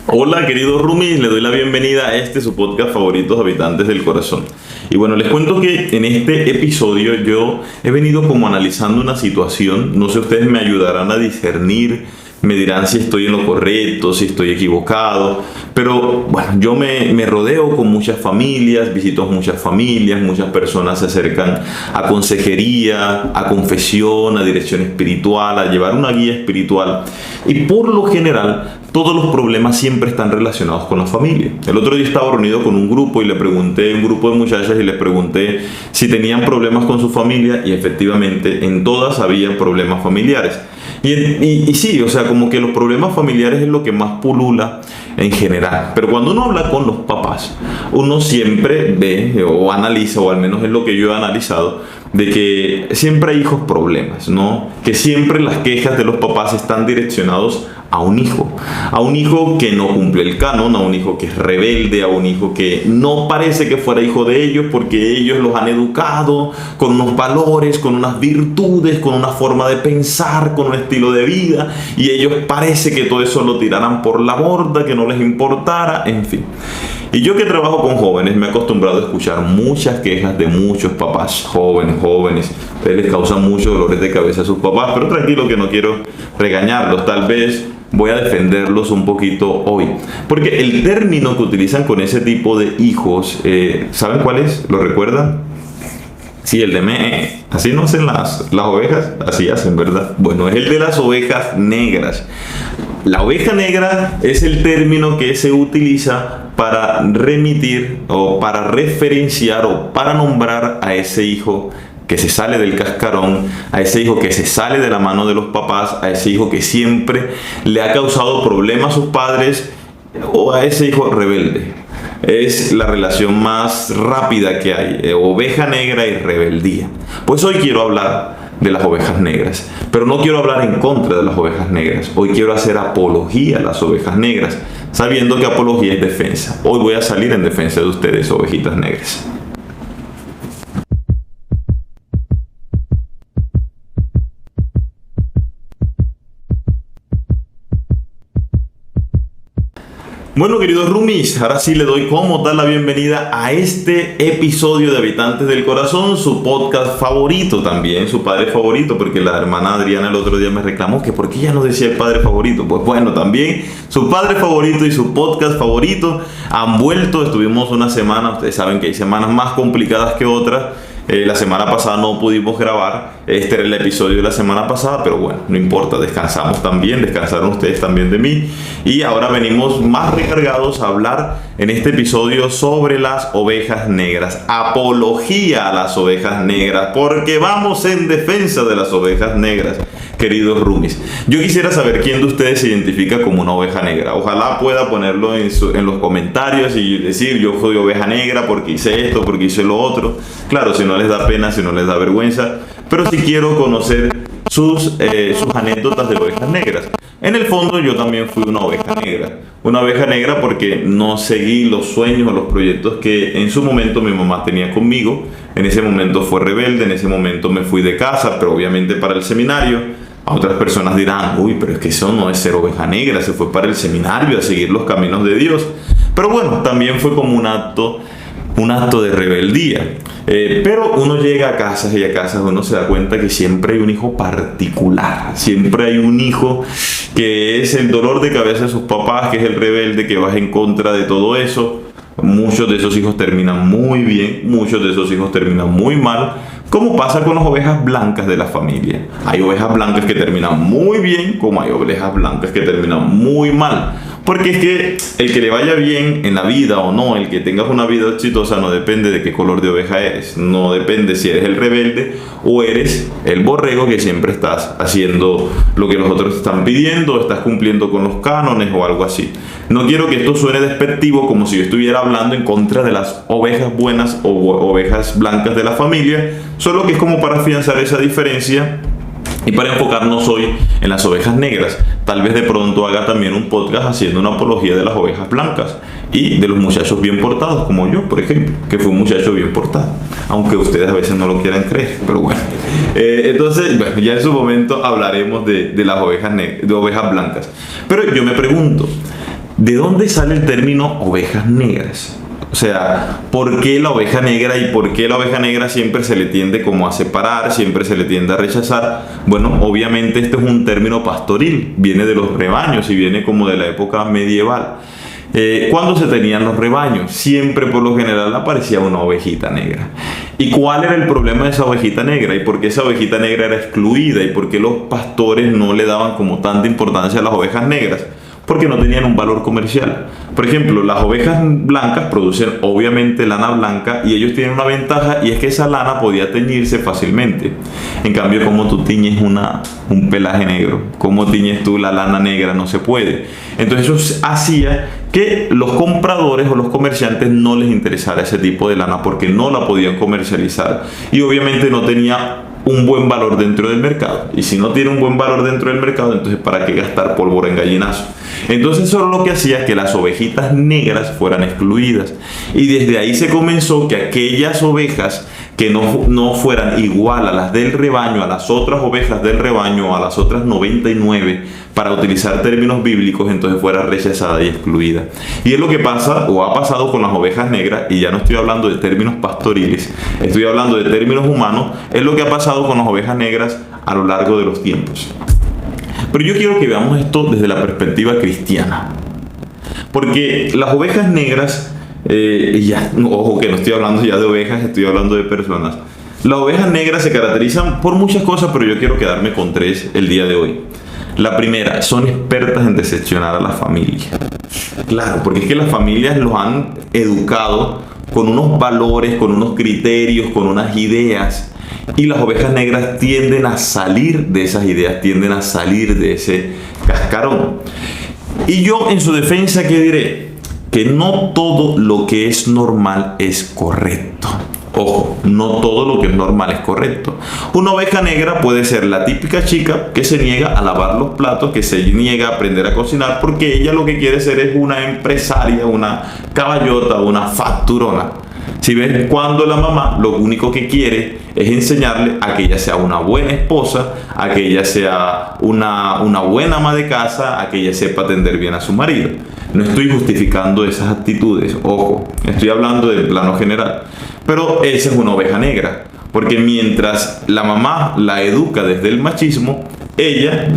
Hola queridos roomies, le doy la bienvenida a su podcast favorito, Habitantes del Corazón. Y bueno, les cuento que en este episodio yo he venido como analizando una situación. No sé, ustedes me ayudarán a discernir, me dirán si estoy en lo correcto, si estoy equivocado. Pero bueno, yo me rodeo con muchas familias, visito muchas familias, muchas personas se acercan a consejería, a confesión, a dirección espiritual, a llevar una guía espiritual. Y por lo general, todos los problemas siempre están relacionados con la familia. El otro día estaba reunido con un grupo y le pregunté, un grupo de muchachas, y les pregunté si tenían problemas con su familia, y efectivamente en todas había problemas familiares. Y sí, o sea, como que los problemas familiares es lo que más pulula en general. Pero cuando uno habla con los papás, uno siempre ve o analiza, o al menos es lo que yo he analizado, de que siempre hay hijos problemas, ¿no? Que siempre las quejas de los papás están direccionados a un hijo que no cumple el canon, a un hijo que es rebelde, a un hijo que no parece que fuera hijo de ellos porque ellos los han educado con unos valores, con unas virtudes, con una forma de pensar, con un estilo de vida, y ellos parece que todo eso lo tiraran por la borda, que no les importara, en fin. Y yo, que trabajo con jóvenes, me he acostumbrado a escuchar muchas quejas de muchos papás jóvenes. Ustedes les causan muchos dolores de cabeza a sus papás, pero tranquilo, que no quiero regañarlos. Tal vez voy a defenderlos un poquito hoy, porque el término que utilizan con ese tipo de hijos, ¿saben cuál es? ¿Lo recuerdan? Sí, el de así no hacen las ovejas, así hacen, ¿verdad? Bueno, es el de las ovejas negras. La oveja negra es el término que se utiliza para remitir o para referenciar o para nombrar a ese hijo que se sale del cascarón, a ese hijo que se sale de la mano de los papás, a ese hijo que siempre le ha causado problemas a sus padres, o a ese hijo rebelde. Es la relación más rápida que hay, oveja negra y rebeldía. Pues hoy quiero hablar de las ovejas negras, pero no quiero hablar en contra de las ovejas negras. Hoy quiero hacer apología a las ovejas negras, sabiendo que apología es defensa. Hoy voy a salir en defensa de ustedes, ovejitas negras. Bueno, queridos roomies, ahora sí le doy como tal la bienvenida a este episodio de Habitantes del Corazón, su podcast favorito también, su padre favorito, porque la hermana Adriana el otro día me reclamó que por qué ya no decía el padre favorito. Pues bueno, también su padre favorito y su podcast favorito han vuelto. Estuvimos una semana, ustedes saben que hay semanas más complicadas que otras. La semana pasada no pudimos grabar, este era el episodio de la semana pasada, pero bueno, no importa, descansamos también, descansaron ustedes también de mí, y ahora venimos más recargados a hablar en este episodio sobre las ovejas negras, apología a las ovejas negras, porque vamos en defensa de las ovejas negras, queridos roomies. Yo quisiera saber quién de ustedes se identifica como una oveja negra. Ojalá pueda ponerlo en los comentarios y decir: yo soy oveja negra porque hice esto, porque hice lo otro. Claro, si no les da pena, si no les da vergüenza, pero sí quiero conocer sus anécdotas de ovejas negras. En el fondo yo también fui una oveja negra. Una oveja negra porque no seguí los sueños o los proyectos que en su momento mi mamá tenía conmigo. En ese momento fue rebelde, en ese momento me fui de casa, pero obviamente para el seminario. A otras personas dirán: uy, pero es que eso no es ser oveja negra, se fue para el seminario a seguir los caminos de Dios. Pero bueno, también fue como un acto de rebeldía. Pero uno llega a casas y a casas uno se da cuenta que siempre hay un hijo particular, siempre hay un hijo que es el dolor de cabeza de sus papás, que es el rebelde, que va en contra de todo eso. Muchos de esos hijos terminan muy bien, muchos de esos hijos terminan muy mal, como pasa con las ovejas blancas de la familia. Hay ovejas blancas que terminan muy bien, como hay ovejas blancas que terminan muy mal. Porque es que el que le vaya bien en la vida o no, el que tengas una vida exitosa, no depende de qué color de oveja eres. No depende si eres el rebelde o eres el borrego que siempre estás haciendo lo que los otros están pidiendo, estás cumpliendo con los cánones o algo así. No quiero que esto suene despectivo, como si yo estuviera hablando en contra de las ovejas buenas o ovejas blancas de la familia, solo que es como para afianzar esa diferencia. Y para enfocarnos hoy en las ovejas negras, tal vez de pronto haga también un podcast haciendo una apología de las ovejas blancas y de los muchachos bien portados, como yo, por ejemplo, que fui un muchacho bien portado, aunque ustedes a veces no lo quieran creer, pero bueno. Entonces, bueno, ya en su momento hablaremos de las ovejas blancas. Pero yo me pregunto, ¿de dónde sale el término ovejas negras? O sea, ¿por qué la oveja negra y por qué la oveja negra siempre se le tiende como a separar, siempre se le tiende a rechazar? Bueno, obviamente este es un término pastoril, viene de los rebaños y viene como de la época medieval. Cuando se tenían los rebaños, siempre por lo general aparecía una ovejita negra. ¿Y cuál era el problema de esa ovejita negra? ¿Y por qué esa ovejita negra era excluida? ¿Y por qué los pastores no le daban como tanta importancia a las ovejas negras? Porque no tenían un valor comercial. Por ejemplo, las ovejas blancas producen obviamente lana blanca y ellos tienen una ventaja, y es que esa lana podía teñirse fácilmente. En cambio, como tú tiñes un pelaje negro, como tiñes tú la lana negra, no se puede. Entonces eso hacía que los compradores o los comerciantes no les interesara ese tipo de lana porque no la podían comercializar y obviamente no tenía un buen valor dentro del mercado. Y si no tiene un buen valor dentro del mercado, entonces ¿para qué gastar pólvora en gallinazo? Entonces eso es lo que hacía que las ovejitas negras fueran excluidas. Y desde ahí se comenzó que aquellas ovejas que no fueran igual a las del rebaño, a las otras ovejas del rebaño, a las otras 99, para utilizar términos bíblicos, entonces fuera rechazada y excluida. Y es lo que pasa o ha pasado con las ovejas negras, y ya no estoy hablando de términos pastoriles, estoy hablando de términos humanos, es lo que ha pasado con las ovejas negras a lo largo de los tiempos. Pero yo quiero que veamos esto desde la perspectiva cristiana. Porque las ovejas negras, ojo que no estoy hablando ya de ovejas, estoy hablando de personas. Las ovejas negras se caracterizan por muchas cosas, pero yo quiero quedarme con 3 el día de hoy. La primera, son expertas en decepcionar a la familia. Claro, porque es que las familias los han educado con unos valores, con unos criterios, con unas ideas. Y las ovejas negras tienden a salir de esas ideas, tienden a salir de ese cascarón. Y yo en su defensa, ¿qué diré? Que no todo lo que es normal es correcto. Ojo, no todo lo que es normal es correcto. Una oveja negra puede ser la típica chica que se niega a lavar los platos, que se niega a aprender a cocinar, porque ella lo que quiere ser es una empresaria, una caballota, una facturona. Si ves, cuando la mamá lo único que quiere es enseñarle a que ella sea una buena esposa, a que ella sea una buena ama de casa, a que ella sepa atender bien a su marido. No estoy justificando esas actitudes, ojo, estoy hablando del plano general. Pero esa es una oveja negra, porque mientras la mamá la educa desde el machismo, ella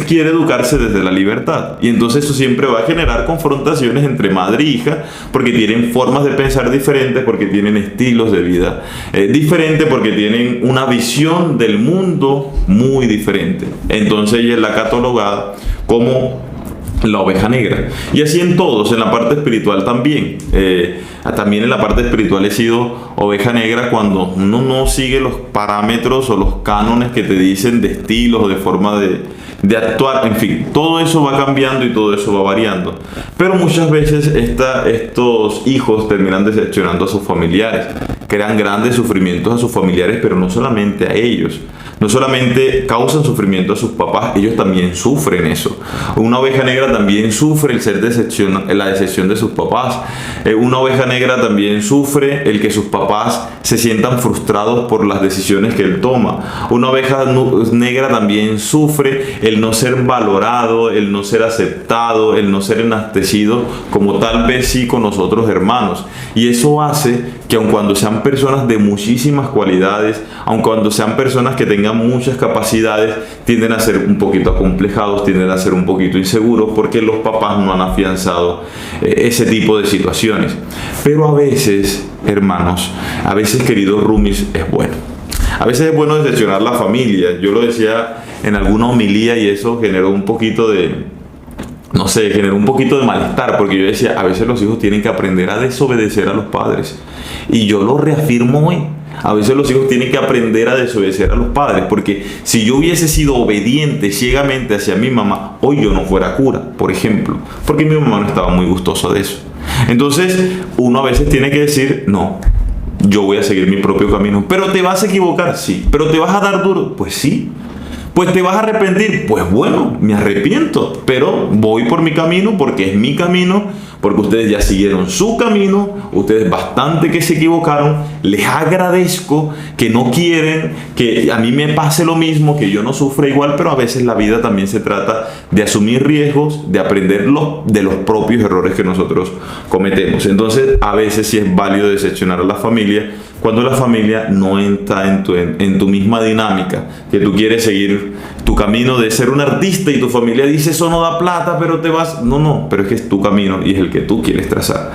quiere educarse desde la libertad. Y entonces eso siempre va a generar confrontaciones entre madre e hija, porque tienen formas de pensar diferentes, porque tienen estilos de vida diferentes, porque tienen una visión del mundo muy diferente. Entonces ella es la catalogada como la oveja negra. Y así en todos, en la parte espiritual también. También en la parte espiritual he sido oveja negra cuando uno no sigue los parámetros o los cánones que te dicen de estilos o de forma de actuar. En fin, todo eso va cambiando y todo eso va variando. Pero muchas veces estos hijos terminan decepcionando a sus familiares. Crean grandes sufrimientos a sus familiares, pero no solamente a ellos. No solamente causan sufrimiento a sus papás, ellos también sufren eso. Una oveja negra también sufre la decepción de sus papás. Una oveja negra también sufre el que sus papás se sientan frustrados por las decisiones que él toma. Una oveja negra también sufre el no ser valorado, el no ser aceptado, el no ser enaltecido como tal vez sí con los otros hermanos. Y eso hace que aun cuando sean personas de muchísimas cualidades, aun cuando sean personas que tengan muchas capacidades, tienden a ser un poquito acomplejados, tienden a ser un poquito inseguros porque los papás no han afianzado ese tipo de situaciones. Pero a veces, hermanos, a veces, queridos roomies, es bueno. A veces es bueno decepcionar la familia. Yo lo decía en alguna homilía y eso generó un poquito generó un poquito de malestar, porque yo decía, a veces los hijos tienen que aprender a desobedecer a los padres. Y yo lo reafirmo hoy. A veces los hijos tienen que aprender a desobedecer a los padres, porque si yo hubiese sido obediente ciegamente hacia mi mamá, hoy yo no fuera cura, por ejemplo, porque mi mamá no estaba muy gustosa de eso. Entonces, uno a veces tiene que decir, no, yo voy a seguir mi propio camino. ¿Pero te vas a equivocar? Sí. ¿Pero te vas a dar duro? Pues sí. Pues te vas a arrepentir. Pues bueno, me arrepiento, pero voy por mi camino porque es mi camino, porque ustedes ya siguieron su camino, ustedes bastante que se equivocaron. Les agradezco que no quieren que a mí me pase lo mismo, que yo no sufra igual, pero a veces la vida también se trata de asumir riesgos, de aprender de los propios errores que nosotros cometemos. Entonces, a veces sí es válido decepcionar a la familia cuando la familia no entra en tu misma dinámica, que tú quieres seguir tu camino de ser un artista y tu familia dice eso no da plata, pero te vas. No, pero es que es tu camino y es el que tú quieres trazar.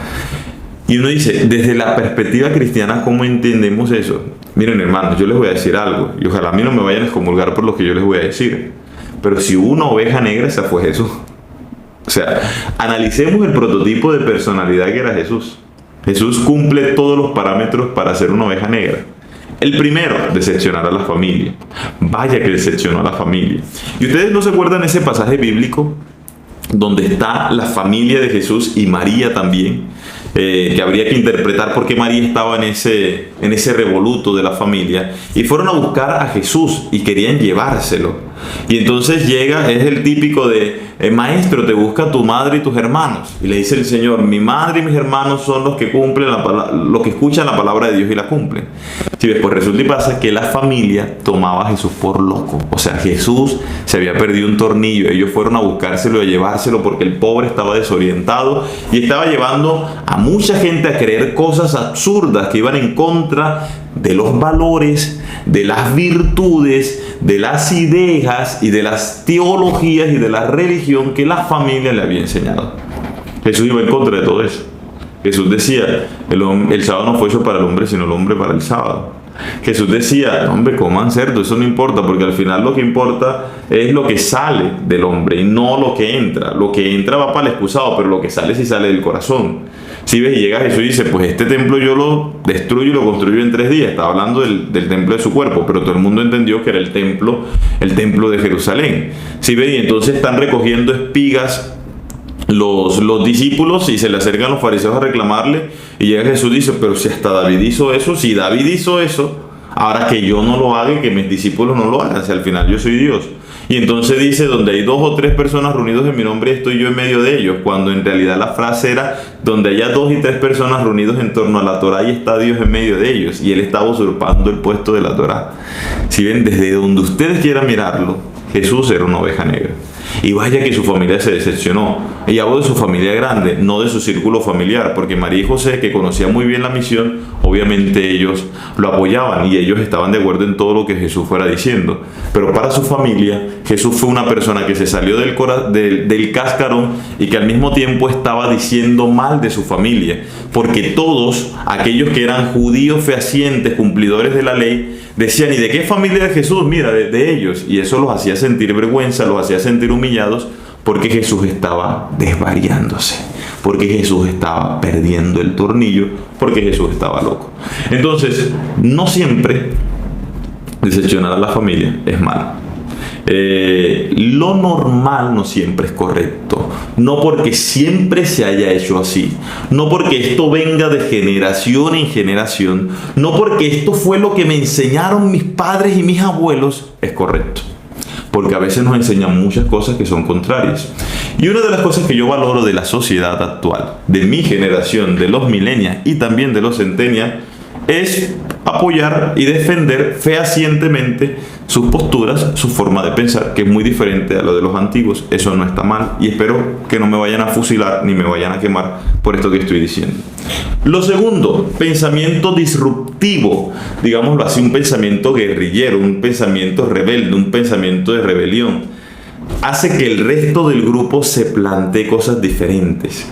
Y uno dice, desde la perspectiva cristiana, ¿cómo entendemos eso? Miren, hermanos, yo les voy a decir algo, y ojalá a mí no me vayan a excomulgar por lo que yo les voy a decir, pero si hubo una oveja negra, esa fue Jesús. O sea, analicemos el prototipo de personalidad que era Jesús. Jesús cumple todos los parámetros para ser una oveja negra. El primero, decepcionar a la familia. Vaya que decepcionó a la familia. ¿Y ustedes no se acuerdan ese pasaje bíblico donde está la familia de Jesús y María también? Que habría que interpretar por qué María estaba en ese revoluto de la familia, y fueron a buscar a Jesús y querían llevárselo, y entonces llega, es el típico de maestro, te busca tu madre y tus hermanos, y le dice el Señor, mi madre y mis hermanos son los que cumplen los que escuchan la palabra de Dios y la cumplen. Si ves, pues resulta y pasa que la familia tomaba a Jesús por loco. O sea, Jesús se había perdido un tornillo, ellos fueron a buscárselo y a llevárselo porque el pobre estaba desorientado y estaba llevando a mucha gente a creer cosas absurdas que iban en contra de los valores, de las virtudes, de las ideas y de las teologías y de la religión que la familia le había enseñado. Jesús iba en contra de todo eso. Jesús decía, el sábado no fue hecho para el hombre, sino el hombre para el sábado. Jesús decía, hombre, coman cerdo, eso no importa, porque al final lo que importa es lo que sale del hombre y no lo que entra. Lo que entra va para el excusado, pero lo que sale sí sale del corazón. Si ves, y llega Jesús y dice, pues este templo yo lo destruyo y lo construyo en 3 días. Estaba hablando del templo de su cuerpo, pero todo el mundo entendió que era el templo de Jerusalén. Si ves, y entonces están recogiendo espigas los discípulos y se le acercan los fariseos a reclamarle, y llega Jesús y dice, pero si hasta David hizo eso, si David hizo eso, ahora que yo no lo haga y que mis discípulos no lo hagan, si al final yo soy Dios. Y entonces dice, donde hay 2 o 3 personas reunidos en mi nombre, estoy yo en medio de ellos, cuando en realidad la frase era, donde haya 2 y 3 personas reunidos en torno a la Torá, y está Dios en medio de ellos, y él estaba usurpando el puesto de la Torá. Si ven, desde donde ustedes quieran mirarlo, Jesús era una oveja negra. Y vaya que su familia se decepcionó. Y hablo de su familia grande, no de su círculo familiar, porque María y José, que conocían muy bien la misión, obviamente ellos lo apoyaban y ellos estaban de acuerdo en todo lo que Jesús fuera diciendo. Pero para su familia, Jesús fue una persona que se salió del cascarón y que al mismo tiempo estaba diciendo mal de su familia, porque todos aquellos que eran judíos fehacientes, cumplidores de la ley, decían, ¿y de qué familia de Jesús? Mira, de ellos. Y eso los hacía sentir vergüenza, los hacía sentir humillados, porque Jesús estaba desvariándose, porque Jesús estaba perdiendo el tornillo, porque Jesús estaba loco. Entonces, no siempre decepcionar a la familia es malo. Lo normal no siempre es correcto, no porque siempre se haya hecho así, no porque esto venga de generación en generación, no porque esto fue lo que me enseñaron mis padres y mis abuelos, es correcto, porque a veces nos enseñan muchas cosas que son contrarias. Y una de las cosas que yo valoro de la sociedad actual, de mi generación, de los millennials y también de los centennials, es apoyar y defender fehacientemente sus posturas, su forma de pensar, que es muy diferente a lo de los antiguos. Eso no está mal y espero que no me vayan a fusilar ni me vayan a quemar por esto que estoy diciendo. Lo segundo, pensamiento disruptivo, digámoslo así, un pensamiento guerrillero, un pensamiento rebelde, un pensamiento de rebelión. Hace que el resto del grupo se plantee cosas diferentes.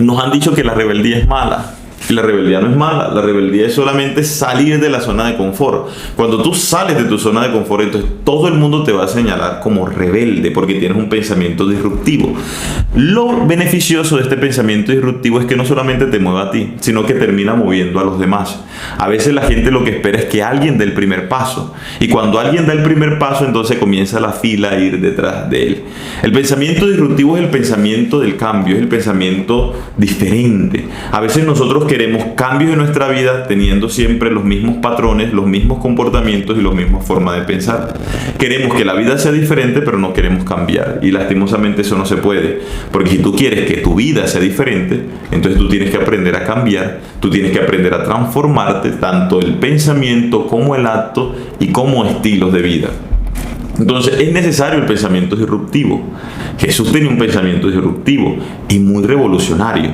Nos han dicho que la rebeldía es mala. Y la rebeldía no es mala, la rebeldía es solamente salir de la zona de confort. Cuando tú sales de tu zona de confort, entonces todo el mundo te va a señalar como rebelde porque tienes un pensamiento disruptivo. Lo beneficioso de este pensamiento disruptivo es que no solamente te mueve a ti, sino que termina moviendo a los demás. A veces la gente lo que espera es que alguien dé el primer paso. Y cuando alguien da el primer paso, entonces comienza la fila a ir detrás de él. El pensamiento disruptivo es el pensamiento del cambio, es el pensamiento diferente. A veces nosotros queremos cambios en nuestra vida teniendo siempre los mismos patrones, los mismos comportamientos y las mismas formas de pensar. Queremos que la vida sea diferente, pero no queremos cambiar. Y lastimosamente eso no se puede. Porque si tú quieres que tu vida sea diferente, entonces tú tienes que aprender a cambiar, tú tienes que aprender a transformarte, tanto el pensamiento como el acto y como estilos de vida. Entonces es necesario el pensamiento disruptivo. Jesús tenía un pensamiento disruptivo y muy revolucionario,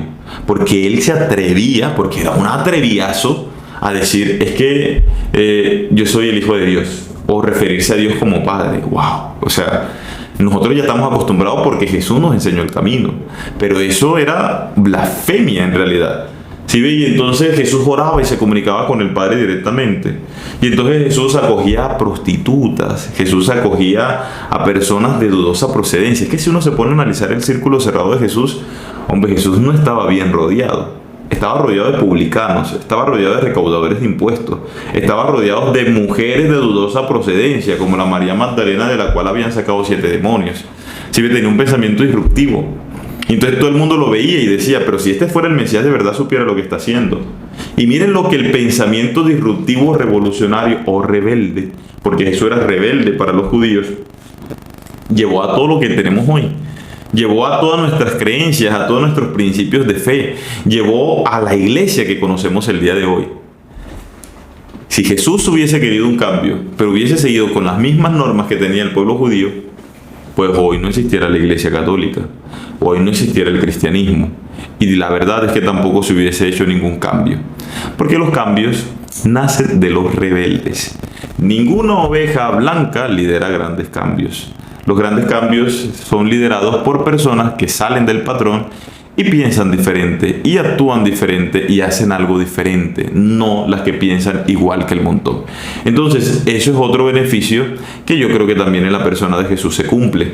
porque él se atrevía, porque era un atreviazo, a decir, es que yo soy el Hijo de Dios, o referirse a Dios como Padre. ¡Wow! O sea, nosotros ya estamos acostumbrados porque Jesús nos enseñó el camino, pero eso era blasfemia en realidad. ¿Sí ve? Y entonces Jesús oraba y se comunicaba con el Padre directamente. Y entonces Jesús acogía a prostitutas, Jesús acogía a personas de dudosa procedencia. Es que si uno se pone a analizar el círculo cerrado de Jesús, hombre, Jesús no estaba bien rodeado. Estaba rodeado de publicanos, estaba rodeado de recaudadores de impuestos, estaba rodeado de mujeres de dudosa procedencia, como la María Magdalena, de la cual habían sacado 7 demonios. Sí, tenía un pensamiento disruptivo. Y entonces todo el mundo lo veía y decía, pero si este fuera el Mesías, de verdad supiera lo que está haciendo. Y miren lo que el pensamiento disruptivo, revolucionario o rebelde, porque Jesús era rebelde para los judíos, llevó a todo lo que tenemos hoy. Llevó a todas nuestras creencias, a todos nuestros principios de fe. Llevó a la iglesia que conocemos el día de hoy. Si Jesús hubiese querido un cambio, pero hubiese seguido con las mismas normas que tenía el pueblo judío, pues hoy no existiera la iglesia católica, hoy no existiera el cristianismo. Y la verdad es que tampoco se hubiese hecho ningún cambio. Porque los cambios nacen de los rebeldes. Ninguna oveja blanca lidera grandes cambios. Los grandes cambios son liderados por personas que salen del patrón y piensan diferente, y actúan diferente, y hacen algo diferente, no las que piensan igual que el montón. Entonces, eso es otro beneficio que yo creo que también en la persona de Jesús se cumple.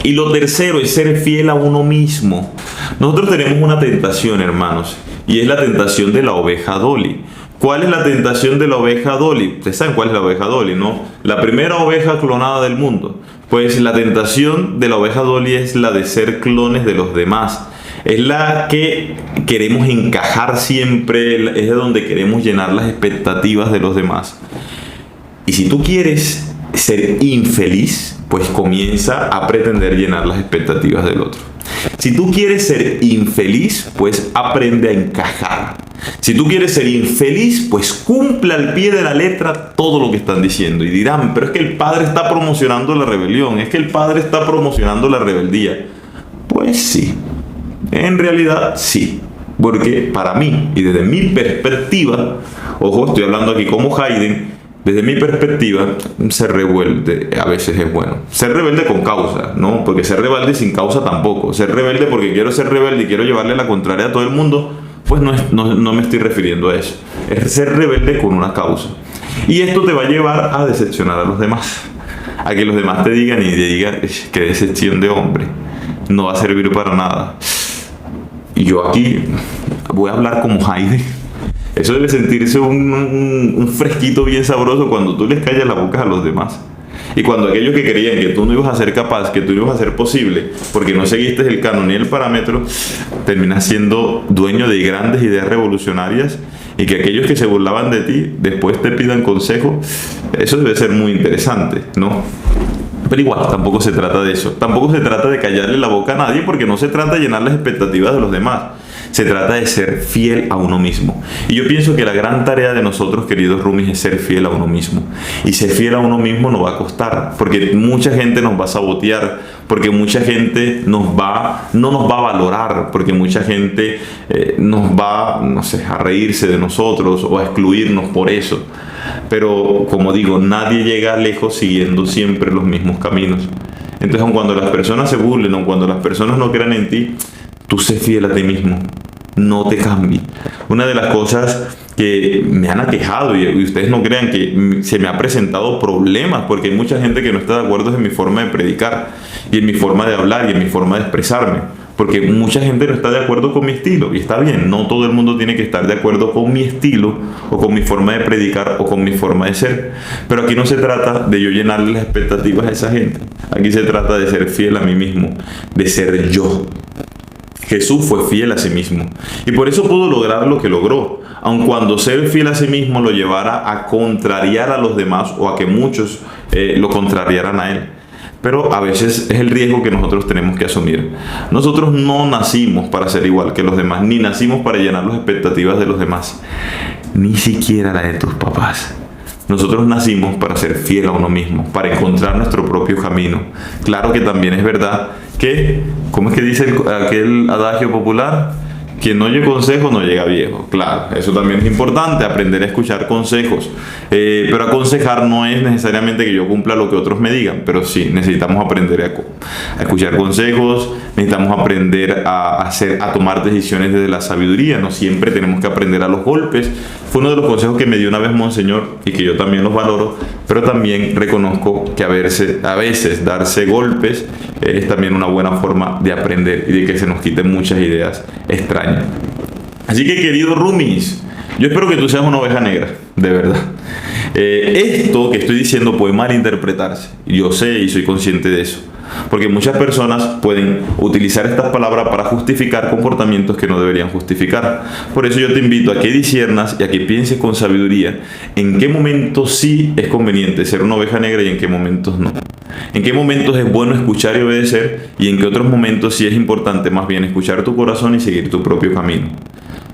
Y lo tercero es ser fiel a uno mismo. Nosotros tenemos una tentación, hermanos, y es la tentación de la oveja Dolly. ¿Cuál es la tentación de la oveja Dolly? Ustedes saben cuál es la oveja Dolly, ¿no? La primera oveja clonada del mundo. Pues la tentación de la oveja Dolly es la de ser clones de los demás. Es la que queremos encajar siempre, es de donde queremos llenar las expectativas de los demás. Y si tú quieres ser infeliz, pues comienza a pretender llenar las expectativas del otro. Si tú quieres ser infeliz, pues aprende a encajar. Si tú quieres ser infeliz, pues cumple al pie de la letra todo lo que están diciendo. Y dirán, pero es que el padre está promocionando la rebelión, es que el padre está promocionando la rebeldía. Pues sí, en realidad sí. Porque para mí, y desde mi perspectiva, ojo, estoy hablando aquí como Haydn, desde mi perspectiva, ser rebelde a veces es bueno. Ser rebelde con causa, ¿no? Porque ser rebelde sin causa tampoco. Ser rebelde porque quiero ser rebelde y quiero llevarle la contraria a todo el mundo, pues no me estoy refiriendo a eso. Es ser rebelde con una causa. Y esto te va a llevar a decepcionar a los demás. A que los demás te digan y te digan, qué decepción de hombre. No va a servir para nada. Y yo aquí voy a hablar como Haydn. Eso debe sentirse un fresquito bien sabroso cuando tú les callas la boca a los demás. Y cuando aquellos que creían que tú no ibas a ser capaz, que tú no ibas a ser posible, porque no seguiste el canon ni el parámetro, terminas siendo dueño de grandes ideas revolucionarias, y que aquellos que se burlaban de ti después te pidan consejo. Eso debe ser muy interesante, ¿no? Pero igual, tampoco se trata de eso. Tampoco se trata de callarle la boca a nadie, porque no se trata de llenar las expectativas de los demás. Se trata de ser fiel a uno mismo. Y yo pienso que la gran tarea de nosotros, queridos roomies, es ser fiel a uno mismo. Y ser fiel a uno mismo nos va a costar, porque mucha gente nos va a sabotear, porque mucha gente no nos va a valorar, porque mucha gente nos va, a reírse de nosotros o a excluirnos por eso. Pero, como digo, nadie llega lejos siguiendo siempre los mismos caminos. Entonces, aun cuando las personas se burlen, aun cuando las personas no crean en ti, tú sé fiel a ti mismo, no te cambies. Una de las cosas que me han aquejado, y ustedes no crean que se me ha presentado problemas, porque hay mucha gente que no está de acuerdo en mi forma de predicar. y en mi forma de hablar y en mi forma de expresarme. Porque mucha gente no está de acuerdo con mi estilo, y está bien, no todo el mundo tiene que estar de acuerdo con mi estilo o con mi forma de predicar o con mi forma de ser. Pero aquí no se trata de yo llenarle las expectativas a esa gente. Aquí se trata de ser fiel a mí mismo, de ser yo. Jesús fue fiel a sí mismo y por eso pudo lograr lo que logró, aun cuando ser fiel a sí mismo lo llevara a contrariar a los demás o a que muchos lo contrariaran a él. Pero a veces es el riesgo que nosotros tenemos que asumir. Nosotros no nacimos para ser igual que los demás, ni nacimos para llenar las expectativas de los demás, ni siquiera la de tus papás. Nosotros nacimos para ser fiel a uno mismo, para encontrar nuestro propio camino. Claro que también es verdad que, ¿cómo es que dice aquel adagio popular? Quien no oye consejo no llega viejo. Claro, eso también es importante, aprender a escuchar consejos. Pero aconsejar no es necesariamente que yo cumpla lo que otros me digan, pero sí, necesitamos aprender a escuchar consejos, necesitamos aprender a tomar decisiones desde la sabiduría. No siempre tenemos que aprender a los golpes. Fue uno de los consejos que me dio una vez Monseñor y que yo también los valoro, pero también reconozco que a veces darse golpes es también una buena forma de aprender y de que se nos quiten muchas ideas extrañas. Así que, queridos roomies, yo espero que tú seas una oveja negra, de verdad. Esto que estoy diciendo puede malinterpretarse, yo sé y soy consciente de eso, porque muchas personas pueden utilizar estas palabras para justificar comportamientos que no deberían justificar. Por eso yo te invito a que disiernas y a que pienses con sabiduría en qué momentos sí es conveniente ser una oveja negra y en qué momentos no. En qué momentos es bueno escuchar y obedecer y en qué otros momentos sí es importante más bien escuchar tu corazón y seguir tu propio camino.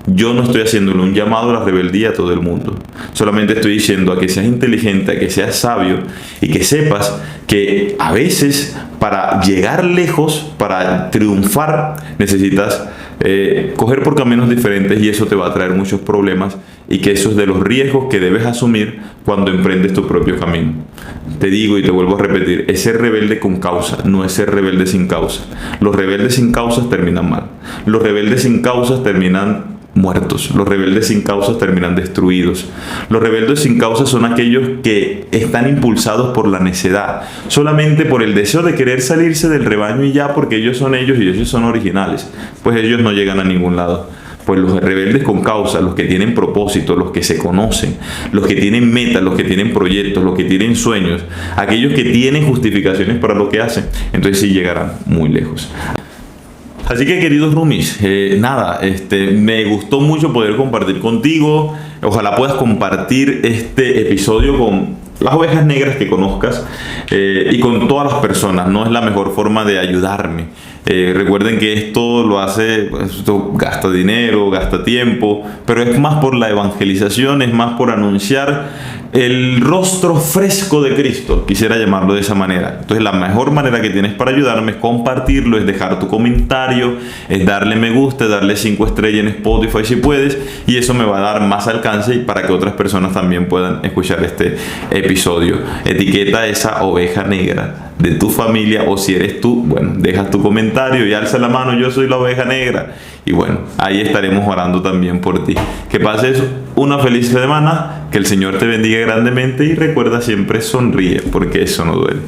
Yo no estoy haciéndole un llamado a la rebeldía a todo el mundo. Solamente estoy diciendo a que seas inteligente, a que seas sabio y que sepas que a veces para llegar lejos, para triunfar, necesitas coger por caminos diferentes y eso te va a traer muchos problemas y que eso es de los riesgos que debes asumir cuando emprendes tu propio camino. Te digo y te vuelvo a repetir, es ser rebelde con causa, no es ser rebelde sin causa. Los rebeldes sin causas terminan mal. Los rebeldes sin causas terminan muertos. Los rebeldes sin causas terminan destruidos. Los rebeldes sin causas son aquellos que están impulsados por la necedad, solamente por el deseo de querer salirse del rebaño y ya, porque ellos son ellos y ellos son originales. Pues ellos no llegan a ningún lado. Pues los rebeldes con causa, los que tienen propósito, los que se conocen, los que tienen metas, los que tienen proyectos, los que tienen sueños, aquellos que tienen justificaciones para lo que hacen, entonces sí llegarán muy lejos. Así que, queridos roomies, me gustó mucho poder compartir contigo. Ojalá puedas compartir este episodio con las ovejas negras que conozcas y con todas las personas. No es la mejor forma de ayudarme. Recuerden que esto gasta dinero, gasta tiempo, pero es más por la evangelización, es más por anunciar el rostro fresco de Cristo, quisiera llamarlo de esa manera. Entonces la mejor manera que tienes para ayudarme es compartirlo, es dejar tu comentario, es darle me gusta, darle 5 estrellas en Spotify si puedes, y eso me va a dar más alcance y para que otras personas también puedan escuchar este episodio. Etiqueta a esa oveja negra de tu familia, o si eres tú, bueno, dejas tu comentario y alza la mano, yo soy la oveja negra, y bueno, ahí estaremos orando también por ti. Que pases una feliz semana, que el Señor te bendiga grandemente y recuerda siempre sonríe, porque eso no duele.